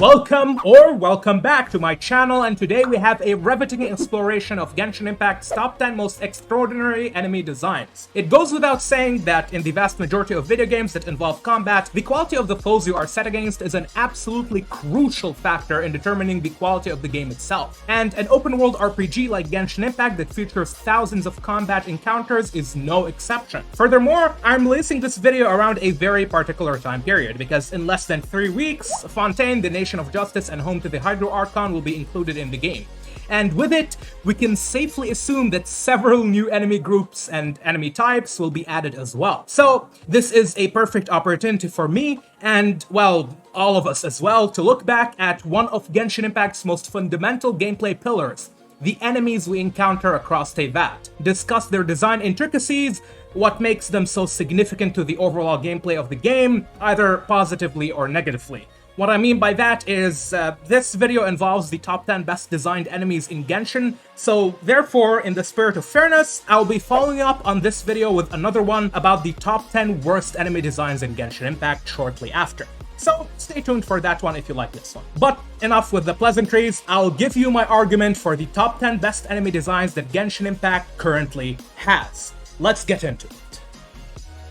Welcome back to my channel, and today we have a riveting exploration of Genshin Impact's top 10 most extraordinary enemy designs. It goes without saying that in the vast majority of video games that involve combat, the quality of the foes you are set against is an absolutely crucial factor in determining the quality of the game itself. And an open-world RPG like Genshin Impact that features thousands of combat encounters is no exception. Furthermore, I'm releasing this video around a very particular time period, because in less than 3 weeks, Fontaine, the Nation of Justice and home to the Hydro Archon, will be included in the game. And with it, we can safely assume that several new enemy groups and enemy types will be added as well. So this is a perfect opportunity for me, and well, all of us as well, to look back at one of Genshin Impact's most fundamental gameplay pillars, the enemies we encounter across Teyvat, discuss their design intricacies, what makes them so significant to the overall gameplay of the game, either positively or negatively. What I mean by that is, this video involves the top 10 best designed enemies in Genshin, so therefore, in the spirit of fairness, I'll be following up on this video with another one about the top 10 worst enemy designs in Genshin Impact shortly after. So stay tuned for that one if you like this one. But enough with the pleasantries, I'll give you my argument for the top 10 best enemy designs that Genshin Impact currently has. Let's get into it.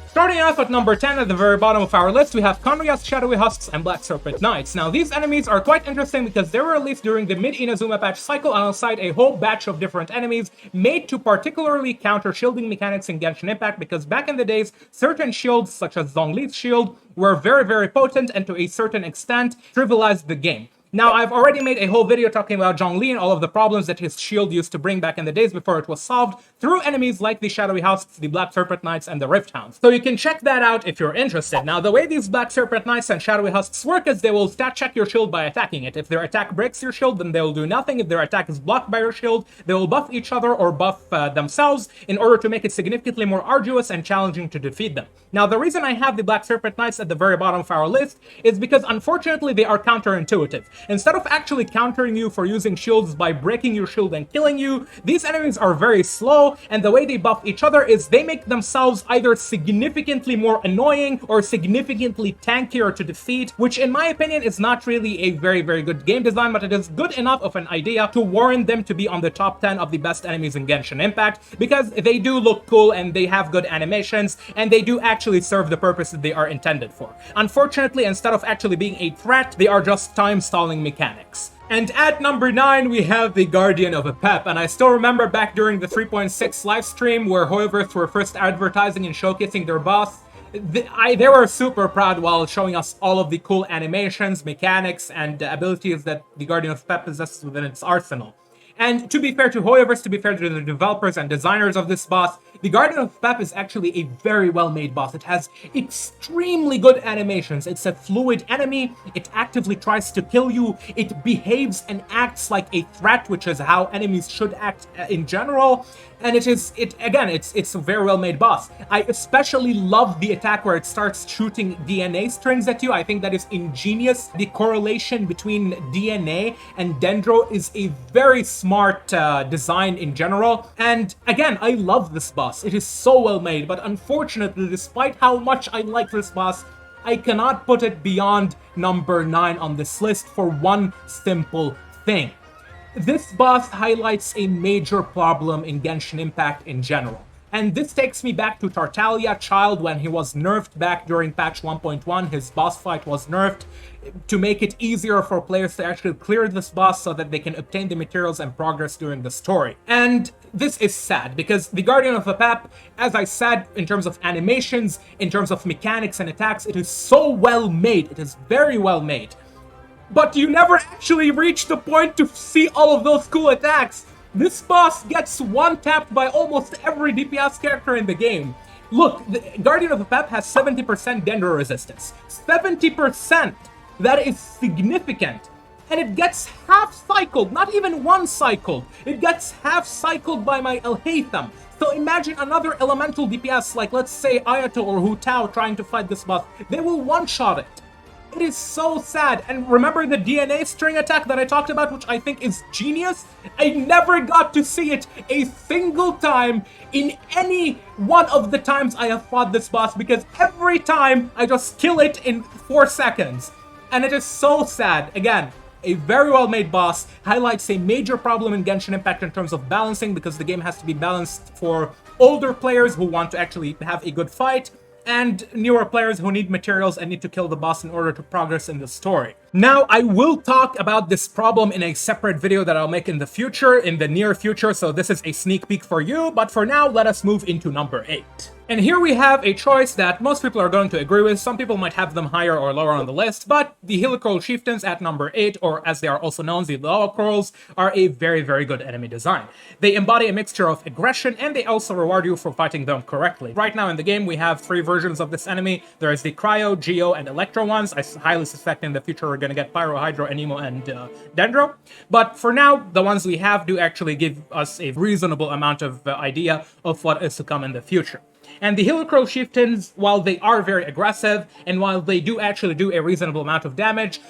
Starting off at number 10 at the very bottom of our list, we have Conria's Shadowy Husks and Black Serpent Knights. Now, these enemies are quite interesting because they were released during the mid-Inazuma patch cycle alongside a whole batch of different enemies made to particularly counter shielding mechanics in Genshin Impact, because back in the days, certain shields, such as Zhongli's shield, were very potent and to a certain extent trivialized the game. Now, I've already made a whole video talking about Zhongli and all of the problems that his shield used to bring back in the days before it was solved through enemies like the Shadowy Husks, the Black Serpent Knights, and the Rift Hounds. So you can check that out if you're interested. Now, the way these Black Serpent Knights and Shadowy Husks work is they will stat check your shield by attacking it. If their attack breaks your shield, then they will do nothing. If their attack is blocked by your shield, they will buff each other or buff themselves in order to make it significantly more arduous and challenging to defeat them. Now, the reason I have the Black Serpent Knights at the very bottom of our list is because, unfortunately, they are counterintuitive. Instead of actually countering you for using shields by breaking your shield and killing you, these enemies are very slow, and the way they buff each other is they make themselves either significantly more annoying or significantly tankier to defeat, which in my opinion is not really a very good game design, but it is good enough of an idea to warrant them to be on the top 10 of the best enemies in Genshin Impact, because they do look cool and they have good animations and they do actually serve the purpose that they are intended for. Unfortunately, instead of actually being a threat, they are just time-stalling mechanics. And at number 9, we have the Guardian of Apep, and I still remember back during the 3.6 livestream where Hoyoverse were first advertising and showcasing their boss, they were super proud while showing us all of the cool animations, mechanics, and abilities that the Guardian of Apep possesses within its arsenal. And to be fair to Hoyoverse, to be fair to the developers and designers of this boss, the Guardian of Apep is actually a very well-made boss. It has extremely good animations. It's a fluid enemy. It actively tries to kill you. It behaves and acts like a threat, which is how enemies should act in general. And it's a very well-made boss. I especially love the attack where it starts shooting DNA strings at you. I think that is ingenious. The correlation between DNA and Dendro is a very smart design in general. And again, I love this boss. It is so well made, but unfortunately, despite how much I like this boss, I cannot put it beyond number 9 on this list for one simple thing. This boss highlights a major problem in Genshin Impact in general. And this takes me back to Tartaglia Child when he was nerfed back during patch 1.1. His boss fight was nerfed to make it easier for players to actually clear this boss so that they can obtain the materials and progress during the story. And this is sad because the Guardian of Apep, as I said, in terms of animations, in terms of mechanics and attacks, it is so well made. It is very well made. But you never actually reach the point to see all of those cool attacks. This boss gets one-tapped by almost every DPS character in the game. Look, the Guardian of Apep has 70% Dendro resistance. 70%! That is significant. And it gets half-cycled, not even one-cycled. It gets half-cycled by my Elhatham. So imagine another elemental DPS like, let's say, Ayato or Hu Tao trying to fight this boss. They will one-shot it. It is so sad. And remember the DNA string attack that I talked about, which I think is genius? I never got to see it a single time in any one of the times I have fought this boss, because every time I just kill it in 4 seconds. And it is so sad. Again, a very well-made boss highlights a major problem in Genshin Impact in terms of balancing, because the game has to be balanced for older players who want to actually have a good fight, and newer players who need materials and need to kill the boss in order to progress in the story. Now, I will talk about this problem in a separate video that I'll make in the future, in the near future, so this is a sneak peek for you, but for now, let us move into number 8. And here we have a choice that most people are going to agree with. Some people might have them higher or lower on the list, but the Helical Chieftains at number 8, or as they are also known, the Lawacrolls, are a very, very good enemy design. They embody a mixture of aggression, and they also reward you for fighting them correctly. Right now in the game, we have 3 versions of this enemy. There is the Cryo, Geo, and Electro ones. I highly suspect in the future we're going to get Pyro, Hydro, Anemo, and Dendro. But for now, the ones we have do actually give us a reasonable amount of idea of what is to come in the future. And the Helical Chieftains, while they are very aggressive, and while they do actually do a reasonable amount of damage,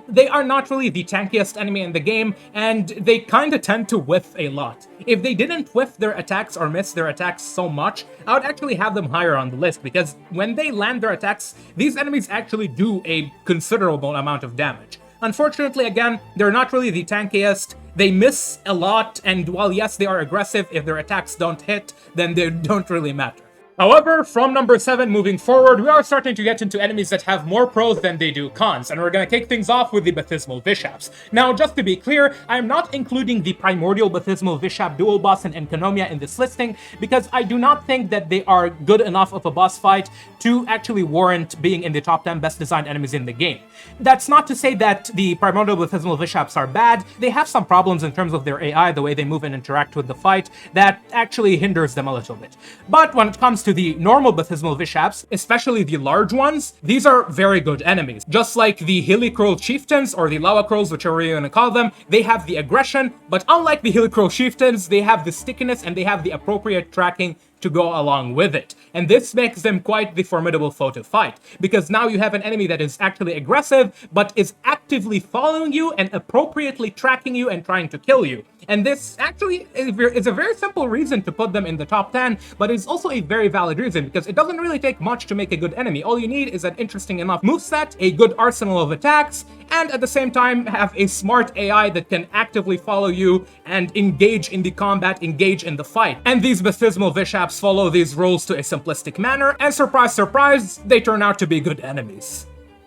they are not really the tankiest enemy in the game, and they kind of tend to whiff a lot. If they didn't whiff their attacks or miss their attacks so much, I would actually have them higher on the list, because when they land their attacks, these enemies actually do a considerable amount of damage. Unfortunately, again, they're not really the tankiest. They miss a lot, and while yes, they are aggressive, if their attacks don't hit, then they don't really matter. However, from number 7 moving forward, we are starting to get into enemies that have more pros than they do cons, and we're going to kick things off with the Baptismal Vishaps. Now, just to be clear, I am not including the Primordial Baptismal Vishap dual boss in Enkanomiya in this listing, because I do not think that they are good enough of a boss fight to actually warrant being in the top 10 best designed enemies in the game. That's not to say that the Primordial Baptismal Vishaps are bad. They have some problems in terms of their AI, the way they move and interact with the fight, that actually hinders them a little bit. But when it comes to the normal Baptismal Vishaps, especially the large ones, these are very good enemies. Just like the Helical Chieftains, or the Lawacrolls, whichever you're gonna call them, they have the aggression, but unlike the Helical Chieftains, they have the stickiness and they have the appropriate tracking to go along with it. And this makes them quite the formidable foe to fight, because now you have an enemy that is actually aggressive, but is actively following you and appropriately tracking you and trying to kill you. And this actually is a very simple reason to put them in the top 10, but it's also a very valid reason, because it doesn't really take much to make a good enemy. All you need is an interesting enough moveset, a good arsenal of attacks, and at the same time have a smart AI that can actively follow you and engage in the combat, engage in the fight. And these Baptismal Vishaps follow these rules to a simplistic manner, and surprise, surprise, they turn out to be good enemies.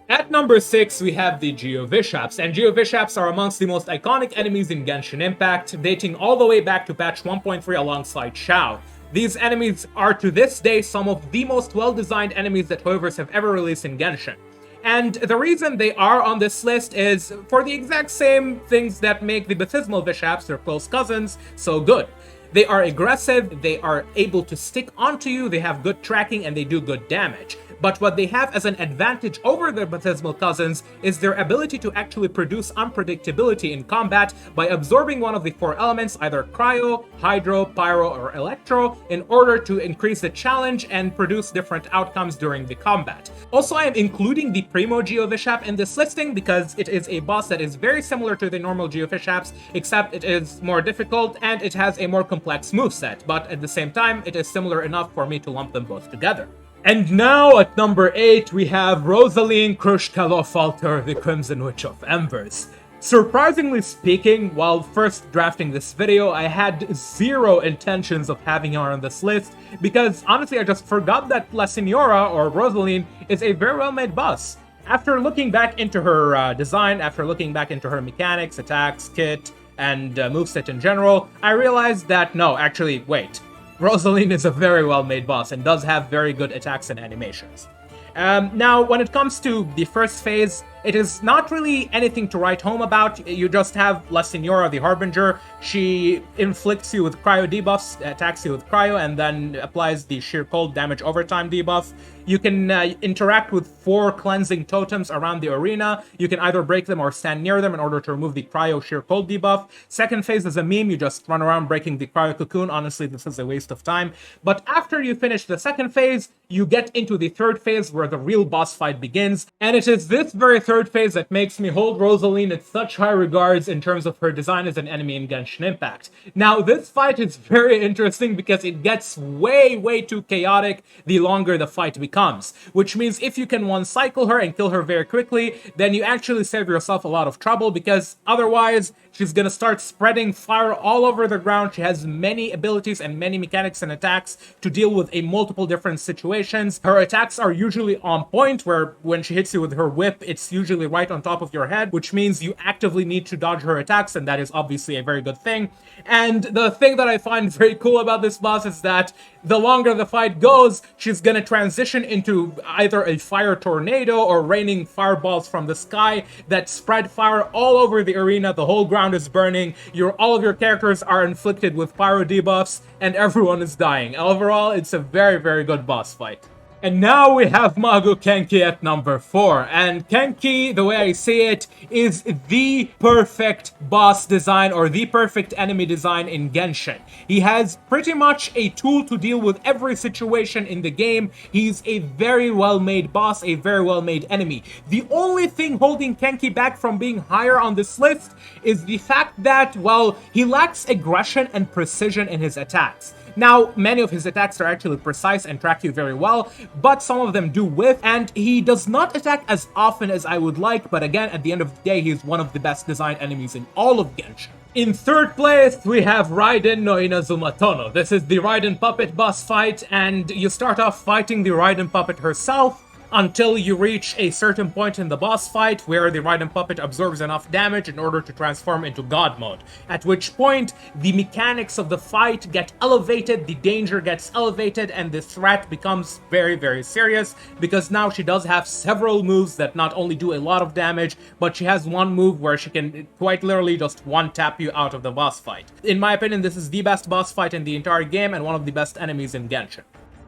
At number 6, we have the Geovishaps, and Geovishaps are amongst the most iconic enemies in Genshin Impact, dating all the way back to patch 1.3 alongside Xiao. These enemies are to this day some of the most well-designed enemies that Hoyoverse have ever released in Genshin. And the reason they are on this list is for the exact same things that make the Baptismal Vishaps, their close cousins, so good. They are aggressive, they are able to stick onto you, they have good tracking, and they do good damage. But what they have as an advantage over their Baptismal cousins is their ability to actually produce unpredictability in combat by absorbing one of the 4 elements, either Cryo, Hydro, Pyro, or Electro, in order to increase the challenge and produce different outcomes during the combat. Also, I am including the Primo Geovishap in this listing because it is a boss that is very similar to the normal Geovishaps, except it is more difficult and it has a more complex moveset, but at the same time, it is similar enough for me to lump them both together. And now at number 8, we have Rosaline Krushkalofalter, the Crimson Witch of Embers. Surprisingly speaking, while first drafting this video, I had zero intentions of having her on this list, because honestly I just forgot that La Signora, or Rosaline, is a very well-made boss. After looking back into her design, after looking back into her mechanics, attacks, kit, and moveset in general, I realized that no, actually, wait. Rosaline is a very well-made boss and does have very good attacks and animations. Now, when it comes to the first phase, it is not really anything to write home about. You just have La Signora, the Harbinger. She inflicts you with cryo debuffs, attacks you with cryo, and then applies the sheer cold damage overtime debuff. You can interact with 4 cleansing totems around the arena. You can either break them or stand near them in order to remove the cryo sheer cold debuff. Second phase is a meme. You just run around breaking the cryo cocoon. Honestly, this is a waste of time. But after you finish the second phase, you get into the third phase where the real boss fight begins. And it is this very third third phase that makes me hold Rosaline in such high regards in terms of her design as an enemy in Genshin Impact. Now, this fight is very interesting because it gets way too chaotic the longer the fight becomes, which means if you can one-cycle her and kill her very quickly, then you actually save yourself a lot of trouble, because otherwise she's gonna start spreading fire all over the ground. She has many abilities and many mechanics and attacks to deal with a multiple different situations. Her attacks are usually on point, where when she hits you with her whip, it's usually right on top of your head, which means you actively need to dodge her attacks, and that is obviously a very good thing. And the thing that I find very cool about this boss is that the longer the fight goes, she's gonna transition into either a fire tornado or raining fireballs from the sky that spread fire all over the arena. The whole ground is burning, all of your characters are inflicted with pyro debuffs, and everyone is dying. Overall, it's a very good boss fight. And now we have Mago Kenki at number 4. And Kenki, the way I see it, is the perfect boss design or the perfect enemy design in Genshin. He has pretty much a tool to deal with every situation in the game. He's a very well-made boss, a very well-made enemy. The only thing holding Kenki back from being higher on this list is the fact that, well, he lacks aggression and precision in his attacks. Now, many of his attacks are actually precise and track you very well, but some of them do whiff, and he does not attack as often as I would like, but again, at the end of the day, he's one of the best designed enemies in all of Genshin. In third place, we have Raiden no Inazuma Tono. This is the Raiden puppet boss fight, and you start off fighting the Raiden puppet herself, until you reach a certain point in the boss fight where the Raiden puppet absorbs enough damage in order to transform into God mode. At which point, the mechanics of the fight get elevated, the danger gets elevated, and the threat becomes very serious, because now she does have several moves that not only do a lot of damage, but she has one move where she can quite literally just one-tap you out of the boss fight. In my opinion, this is the best boss fight in the entire game and one of the best enemies in Genshin.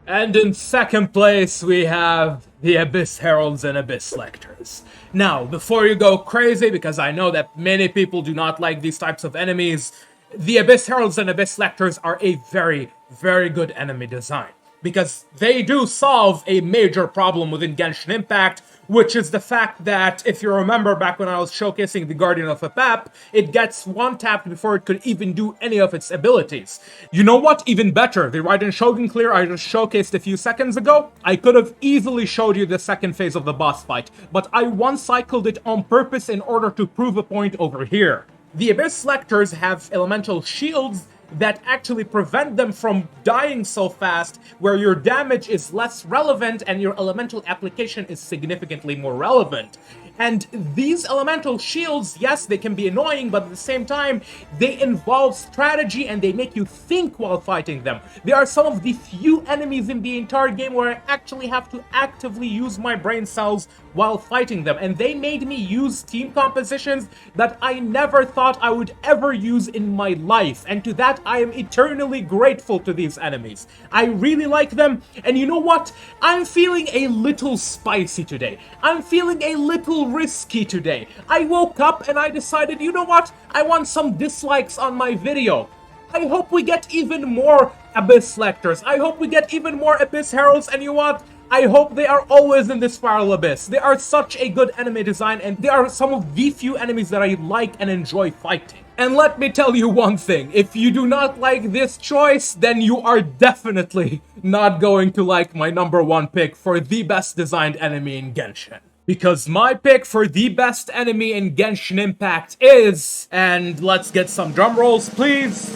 And in second place, we have the Abyss Heralds and Abyss Lectors. Now, before you go crazy, because I know that many people do not like these types of enemies, the Abyss Heralds and Abyss Lectors are a very good enemy design, because they do solve a major problem within Genshin Impact, which is the fact that, if you remember back when I was showcasing the Guardian of Apap, it gets one-tapped before it could even do any of its abilities. You know what? Even better, the Raiden Shogun Clear I just showcased a few seconds ago, I could have easily showed you the second phase of the boss fight, but I one-cycled it on purpose in order to prove a point over here. The Abyss Lectors have elemental shields that actually prevent them from dying so fast, where your damage is less relevant and your elemental application is significantly more relevant. And these elemental shields, yes, they can be annoying, but at the same time, they involve strategy and they make you think while fighting them. They are some of the few enemies in the entire game where I actually have to actively use my brain cells while fighting them. And they made me use team compositions that I never thought I would ever use in my life. And to that, I am eternally grateful to these enemies. I really like them. And you know what? I'm feeling a little spicy today. I'm feeling a little risky today. I woke up and I decided, you know what? I want some dislikes on my video. I hope we get even more Abyss Lectors. I hope we get even more Abyss Heralds, and you know what? I hope they are always in the Spiral Abyss. They are such a good enemy design, and they are some of the few enemies that I like and enjoy fighting. And let me tell you one thing, if you do not like this choice, then you are definitely not going to like my number one pick for the best designed enemy in Genshin. Because my pick for the best enemy in Genshin Impact is, and let's get some drum rolls please,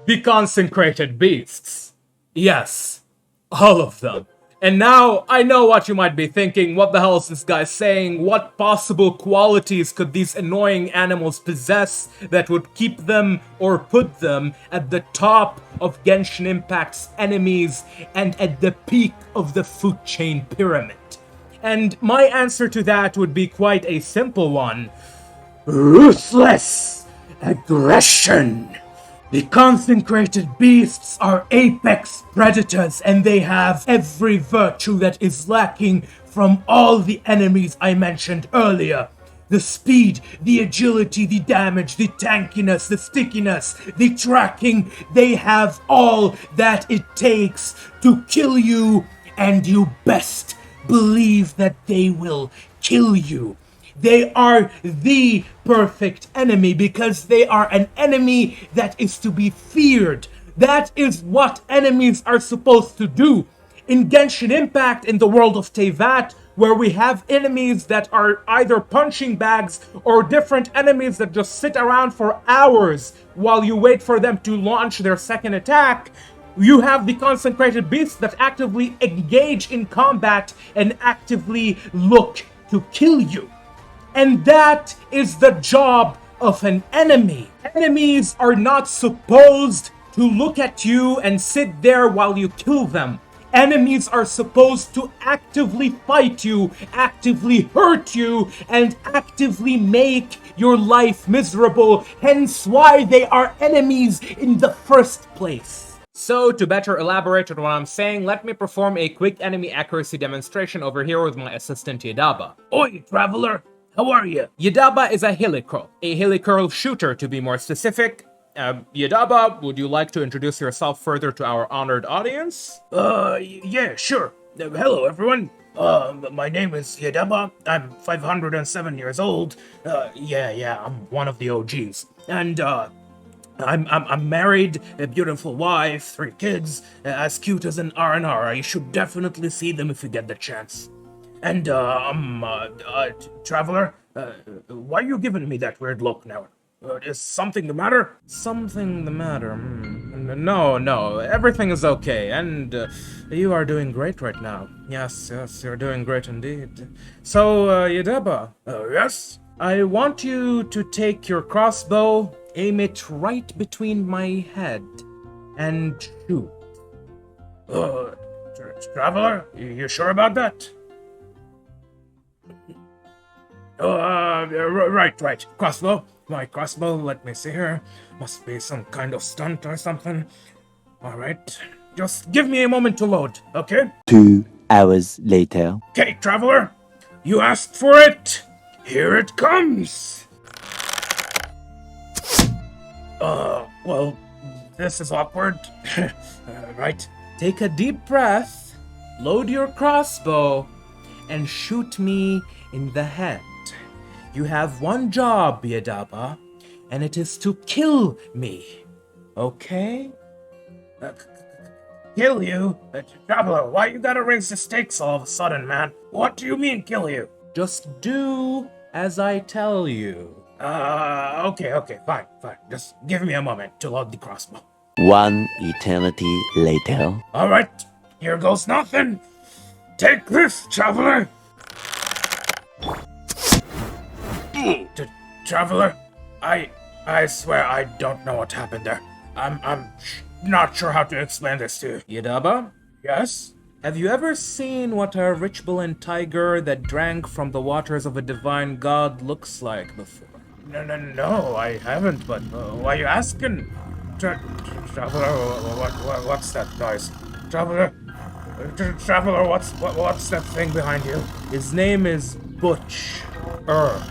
the Consecrated Beasts. Yes, all of them. And now, I know what you might be thinking, what the hell is this guy saying? What possible qualities could these annoying animals possess that would keep them or put them at the top of Genshin Impact's enemies and at the peak of the food chain pyramid? And my answer to that would be quite a simple one. Ruthless aggression. The Consecrated Beasts are apex predators, and they have every virtue that is lacking from all the enemies I mentioned earlier. The speed, the agility, the damage, the tankiness, the stickiness, the tracking, they have all that it takes to kill you, and you best believe that they will kill you. They are the perfect enemy because they are an enemy that is to be feared. That is what enemies are supposed to do. In Genshin Impact, in the world of Teyvat, where we have enemies that are either punching bags or different enemies that just sit around for hours while you wait for them to launch their second attack, you have the consecrated beasts that actively engage in combat and actively look to kill you. And that is the job of an enemy. Enemies are not supposed to look at you and sit there while you kill them. Enemies are supposed to actively fight you, actively hurt you, and actively make your life miserable, hence why they are enemies in the first place. So, to better elaborate on what I'm saying, let me perform a quick enemy accuracy demonstration over here with my assistant Yedaba. Oi, traveler! How are you? Yedaba is a Helicurl shooter to be more specific. Yedaba, would you like to introduce yourself further to our honored audience? Yeah, sure. Hello, everyone. My name is Yedaba. I'm 507 years old. I'm one of the OGs. And, I'm married, a beautiful wife, 3 kids, as cute as an R&R. You should definitely see them if you get the chance. And, traveler, why are you giving me that weird look now? Is something the matter? Something the matter? No, everything is okay, and you are doing great right now. Yes, you're doing great indeed. So, Yedaba. Yes? I want you to take your crossbow, aim it right between my head, and shoot. Traveler, you sure about that? Right. Crossbow. My crossbow, let me see here. Must be some kind of stunt or something. Alright. Just give me a moment to load, okay? 2 hours later. Okay, traveler. You asked for it. Here it comes. Well, this is awkward. Right. Take a deep breath, load your crossbow, and shoot me in the head. You have one job, Yedaba, and it is to kill me. Okay? Kill you? Traveler, why you gotta raise the stakes all of a sudden, man? What do you mean, kill you? Just do as I tell you. Okay, fine. Just give me a moment to load the crossbow. 1 eternity later. Alright, here goes nothing. Take this, traveler. Traveler, I swear I don't know what happened there. I'm not sure how to explain this to you. Yedaba, Yes? have you ever seen what a rich-blooded tiger that drank from the waters of a divine god looks like before? No, I haven't, but why are you asking? Traveler, what's that noise? Traveler, what's that thing behind you? His name is Butch. Butcher.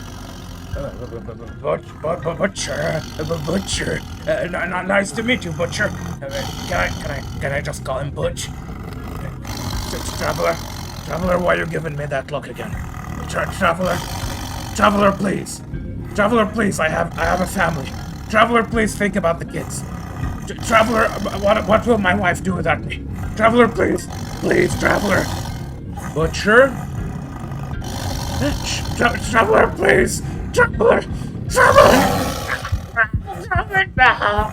Nice to meet you, Butcher. Can I just call him Butch? Traveler, why are you giving me that look again? Traveler, please. I have a family. Traveler, please think about the kids. Traveler, what will my wife do without me? Traveler, please, Traveler. Butcher? Traveler, please. Traveler, no.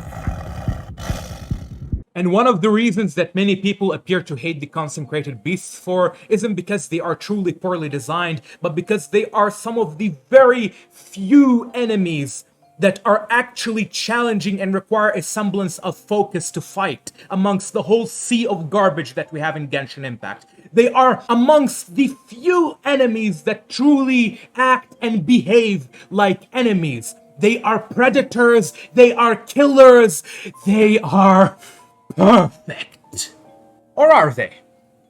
And one of the reasons that many people appear to hate the consecrated beasts for isn't because they are truly poorly designed, but because they are some of the very few enemies that are actually challenging and require a semblance of focus to fight amongst the whole sea of garbage that we have in Genshin Impact. They are amongst the few enemies that truly act and behave like enemies. They are predators, they are killers, they are perfect. Or are they?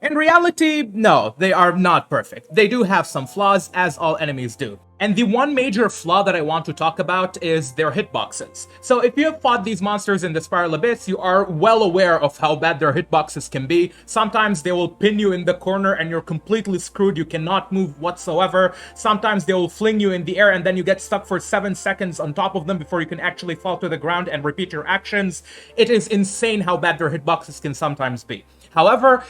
In reality, no, they are not perfect. They do have some flaws, as all enemies do. And the one major flaw that I want to talk about is their hitboxes. So if you have fought these monsters in the Spiral Abyss, you are well aware of how bad their hitboxes can be. Sometimes they will pin you in the corner and you're completely screwed, you cannot move whatsoever. Sometimes they will fling you in the air and then you get stuck for 7 seconds on top of them before you can actually fall to the ground and repeat your actions. It is insane how bad their hitboxes can sometimes be. However,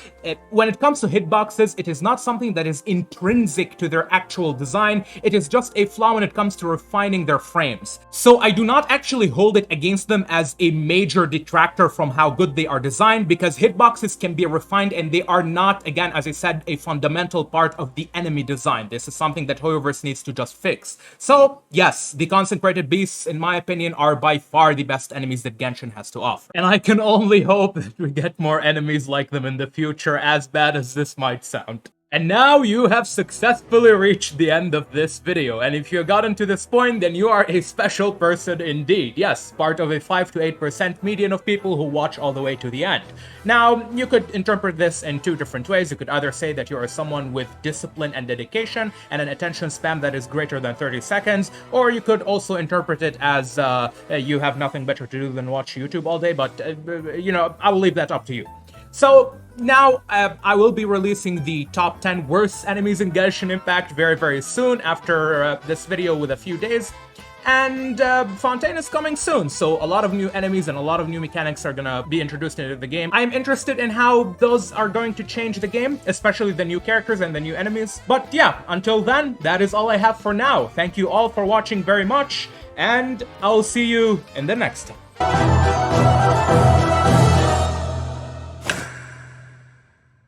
when it comes to hitboxes, it is not something that is intrinsic to their actual design. It is just a flaw when it comes to refining their frames. So I do not actually hold it against them as a major detractor from how good they are designed, because hitboxes can be refined and they are not, again, as I said, a fundamental part of the enemy design. This is something that Hoyoverse needs to just fix. So yes, the Consecrated Beasts, in my opinion, are by far the best enemies that Genshin has to offer. And I can only hope that we get more enemies like them in the future, as bad as this might sound. And now you have successfully reached the end of this video, and if you gotten to this point, then you are a special person indeed. Yes, part of a 5 to 8% median of people who watch all the way to the end. Now, you could interpret this in two different ways. You could either say that you are someone with discipline and dedication and an attention span that is greater than 30 seconds, or you could also interpret it as you have nothing better to do than watch YouTube all day, but you know, I will leave that up to you. So now I will be releasing the top 10 worst enemies in Genshin Impact very, very soon after this video with a few days. And Fontaine is coming soon, so a lot of new enemies and a lot of new mechanics are gonna be introduced into the game. I'm interested in how those are going to change the game, especially the new characters and the new enemies. But yeah, until then, that is all I have for now. Thank you all for watching very much, and I'll see you in the next time.